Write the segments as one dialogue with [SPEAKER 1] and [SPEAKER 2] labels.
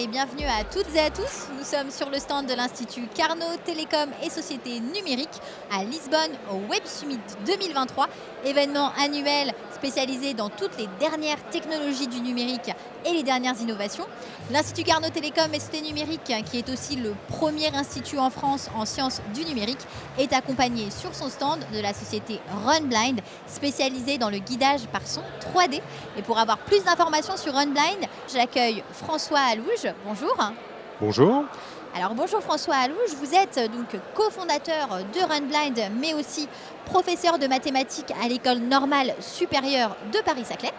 [SPEAKER 1] et bienvenue à toutes et à tous. Nous sommes sur le stand de l'Institut Carnot Télécom et Sociétés Numériques à Lisbonne au Web Summit 2023, événement annuel spécialisé dans toutes les dernières technologies du numérique et les dernières innovations. L'Institut Carnot Télécom et Sociétés Numériques, qui est aussi le premier institut en France en sciences du numérique, est accompagné sur son stand de la société Runblind, spécialisée dans le guidage par son 3D. Et pour avoir plus d'informations sur Runblind, j'accueille François Allouge. Bonjour.
[SPEAKER 2] Bonjour.
[SPEAKER 1] Alors bonjour François Allouge, vous êtes donc cofondateur de Runblind, mais aussi professeur de mathématiques à l'École normale supérieure de Paris-Saclay.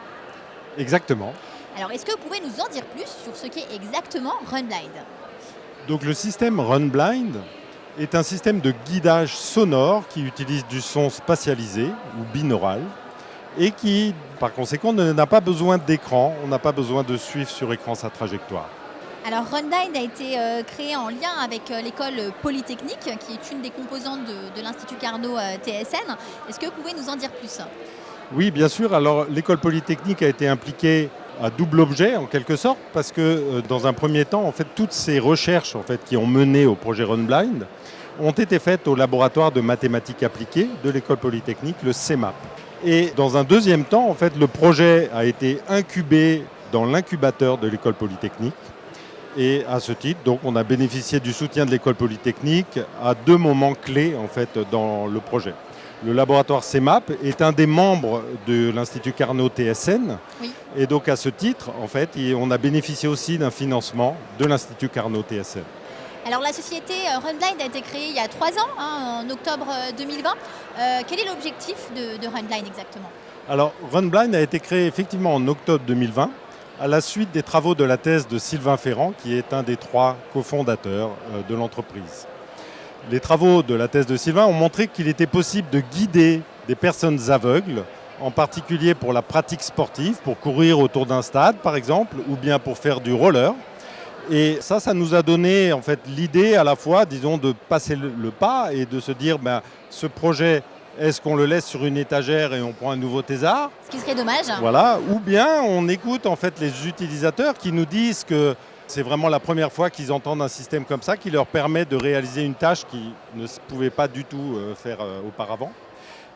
[SPEAKER 2] Exactement.
[SPEAKER 1] Alors est-ce que vous pouvez nous en dire plus sur ce qu'est exactement Runblind ?
[SPEAKER 2] Donc le système Runblind est un système de guidage sonore qui utilise du son spatialisé ou binaural et qui, par conséquent, n'a pas besoin d'écran, on n'a pas besoin de suivre sur écran sa trajectoire.
[SPEAKER 1] Alors Runblind a été créé en lien avec l'école Polytechnique, qui est une des composantes de l'Institut Carnot TSN. Est-ce que vous pouvez nous en dire plus ?
[SPEAKER 2] Oui, bien sûr. Alors l'école Polytechnique a été impliquée à double objet, en quelque sorte, parce que dans un premier temps, en fait, toutes ces recherches qui ont mené au projet Runblind ont été faites au laboratoire de mathématiques appliquées de l'école Polytechnique, le CEMAP. Et dans un deuxième temps, en fait, le projet a été incubé dans l'incubateur de l'école Polytechnique. Et à ce titre, donc, on a bénéficié du soutien de l'école Polytechnique à deux moments clés en fait, dans le projet. Le laboratoire CEMAP est un des membres de l'Institut Carnot TSN. Oui. Et donc à ce titre, en fait, on a bénéficié aussi d'un financement de l'Institut Carnot TSN.
[SPEAKER 1] Alors la société Runblind a été créée il y a 3 ans, en octobre 2020. Quel est l'objectif de Runblind exactement ?
[SPEAKER 2] Alors Runblind a été créé effectivement en octobre 2020 à la suite des travaux de la thèse de Sylvain Ferrand, qui est un des 3 cofondateurs de l'entreprise. Les travaux de la thèse de Sylvain ont montré qu'il était possible de guider des personnes aveugles, en particulier pour la pratique sportive, pour courir autour d'un stade par exemple, ou bien pour faire du roller. Et ça nous a donné en fait l'idée à la fois, disons, de passer le pas et de se dire, ce projet, est-ce qu'on le laisse sur une étagère et on prend un nouveau thésard ?
[SPEAKER 1] Ce qui serait dommage.
[SPEAKER 2] Voilà. Ou bien on écoute en fait les utilisateurs qui nous disent que c'est vraiment la première fois qu'ils entendent un système comme ça qui leur permet de réaliser une tâche qu'ils ne pouvaient pas du tout faire auparavant.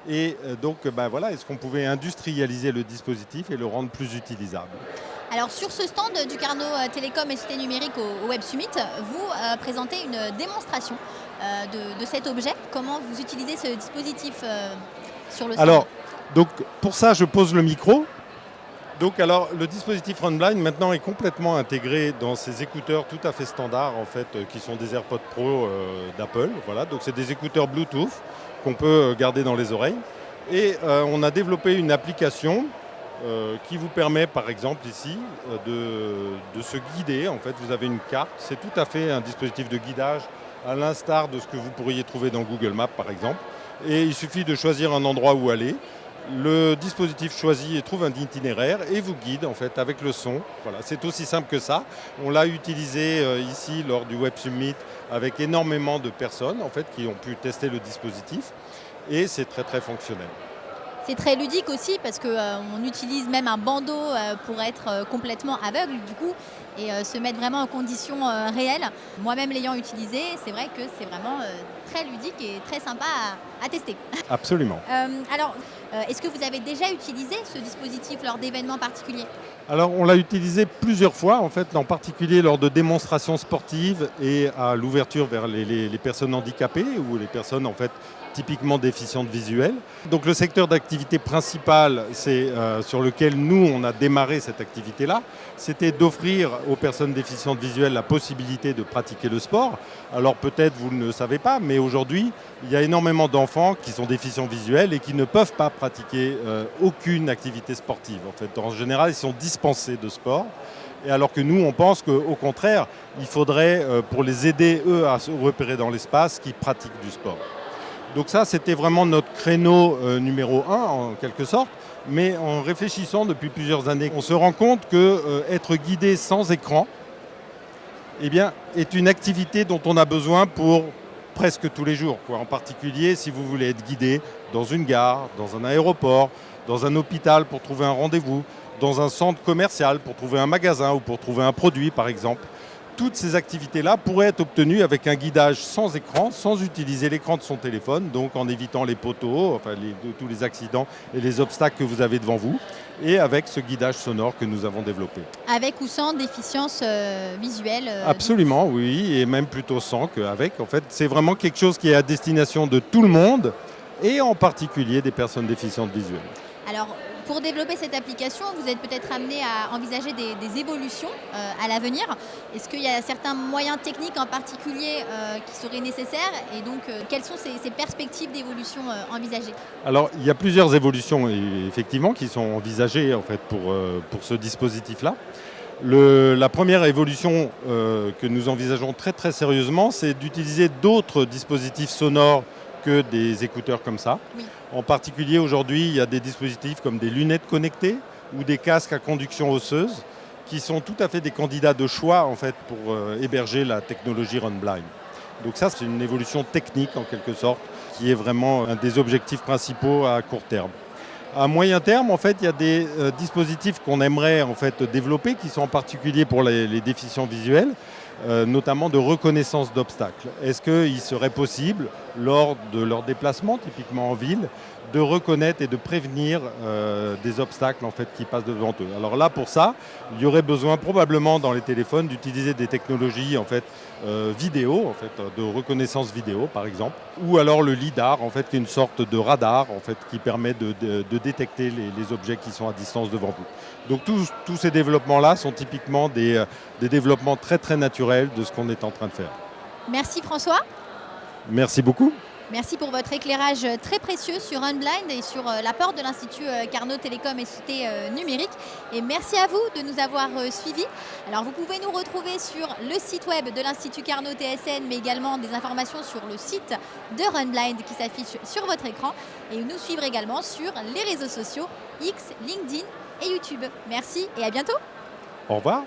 [SPEAKER 2] Et donc, voilà, est-ce qu'on pouvait industrialiser le dispositif et le rendre plus utilisable ?
[SPEAKER 1] Alors sur ce stand du Carnot Télécom et Sociétés Numériques au Web Summit, vous présentez une démonstration de cet objet. Comment vous utilisez ce dispositif sur le stand ?
[SPEAKER 2] Alors, donc, pour ça, je pose le micro. Donc, alors, le dispositif Runblind maintenant est complètement intégré dans ces écouteurs tout à fait standards en fait, qui sont des AirPods Pro d'Apple. Voilà, donc c'est des écouteurs Bluetooth qu'on peut garder dans les oreilles. Et on a développé une application qui vous permet, par exemple ici, de se guider. En fait, vous avez une carte. C'est tout à fait un dispositif de guidage à l'instar de ce que vous pourriez trouver dans Google Maps, par exemple. Et il suffit de choisir un endroit où aller. Le dispositif choisit et trouve un itinéraire et vous guide en fait avec le son. Voilà, c'est aussi simple que ça. On l'a utilisé ici lors du Web Summit avec énormément de personnes en fait qui ont pu tester le dispositif et c'est très très fonctionnel.
[SPEAKER 1] C'est très ludique aussi parce qu'on utilise même un bandeau pour être complètement aveugle du coup et se mettre vraiment en conditions réelles. Moi-même l'ayant utilisé, c'est vrai que c'est vraiment très ludique et très sympa à tester.
[SPEAKER 2] Absolument.
[SPEAKER 1] Alors, est-ce que vous avez déjà utilisé ce dispositif lors d'événements particuliers ?
[SPEAKER 2] Alors on l'a utilisé plusieurs fois en fait, en particulier lors de démonstrations sportives et à l'ouverture vers les personnes handicapées ou les personnes en fait typiquement déficientes visuelles. Donc le secteur d'activité principal, c'est sur lequel nous on a démarré cette activité-là, c'était d'offrir aux personnes déficientes visuelles la possibilité de pratiquer le sport. Alors peut-être vous ne le savez pas, mais aujourd'hui il y a énormément d'enfants qui sont déficients visuels et qui ne peuvent pas pratiquer aucune activité sportive. En fait, en général, ils sont dispensés de sport. Et alors que nous, on pense qu'au contraire, il faudrait, pour les aider, eux, à se repérer dans l'espace, qu'ils pratiquent du sport. Donc ça, c'était vraiment notre créneau numéro 1, en quelque sorte. Mais en réfléchissant depuis plusieurs années, on se rend compte qu'être guidé sans écran est une activité dont on a besoin pour presque tous les jours. En particulier, si vous voulez être guidé dans une gare, dans un aéroport, dans un hôpital pour trouver un rendez-vous, dans un centre commercial pour trouver un magasin ou pour trouver un produit, par exemple. toutes ces activités-là pourraient être obtenues avec un guidage sans écran, sans utiliser l'écran de son téléphone, donc en évitant les poteaux, tous les accidents et les obstacles que vous avez devant vous, et avec ce guidage sonore que nous avons développé.
[SPEAKER 1] Avec ou sans déficience visuelle
[SPEAKER 2] Absolument, oui, et même plutôt sans qu'avec. En fait, c'est vraiment quelque chose qui est à destination de tout le monde, et en particulier des personnes déficientes visuelles.
[SPEAKER 1] Alors, pour développer cette application, vous êtes peut-être amené à envisager des évolutions à l'avenir. Est-ce qu'il y a certains moyens techniques en particulier qui seraient nécessaires? Et donc, quelles sont ces perspectives d'évolution envisagées?
[SPEAKER 2] Alors, il y a plusieurs évolutions effectivement qui sont envisagées en fait, pour ce dispositif-là. La première évolution que nous envisageons très très sérieusement, c'est d'utiliser d'autres dispositifs sonores que des écouteurs comme ça.
[SPEAKER 1] Oui.
[SPEAKER 2] En particulier, aujourd'hui, il y a des dispositifs comme des lunettes connectées ou des casques à conduction osseuse qui sont tout à fait des candidats de choix en fait, pour héberger la technologie RunBlind. Donc ça, c'est une évolution technique en quelque sorte qui est vraiment un des objectifs principaux à court terme. À moyen terme, en fait, il y a des dispositifs qu'on aimerait en fait, développer qui sont en particulier pour les déficients visuels, notamment de reconnaissance d'obstacles. Est-ce qu'il serait possible, lors de leur déplacement, typiquement en ville, de reconnaître et de prévenir des obstacles en fait, qui passent devant eux? Alors là, pour ça, il y aurait besoin probablement dans les téléphones d'utiliser des technologies en fait, vidéo, en fait, de reconnaissance vidéo par exemple, ou alors le lidar, en fait, qui est une sorte de radar en fait, qui permet de détecter les objets qui sont à distance devant vous. Donc tous ces développements-là sont typiquement des développements très très naturels de ce qu'on est en train de faire.
[SPEAKER 1] Merci François.
[SPEAKER 2] Merci beaucoup.
[SPEAKER 1] Merci pour votre éclairage très précieux sur RunBlind et sur l'apport de l'Institut Carnot Télécom et Société Numérique. Et merci à vous de nous avoir suivis. Alors vous pouvez nous retrouver sur le site web de l'Institut Carnot TSN, mais également des informations sur le site de RunBlind qui s'affiche sur votre écran. Et nous suivre également sur les réseaux sociaux X, LinkedIn et YouTube. Merci et à bientôt.
[SPEAKER 2] Au revoir.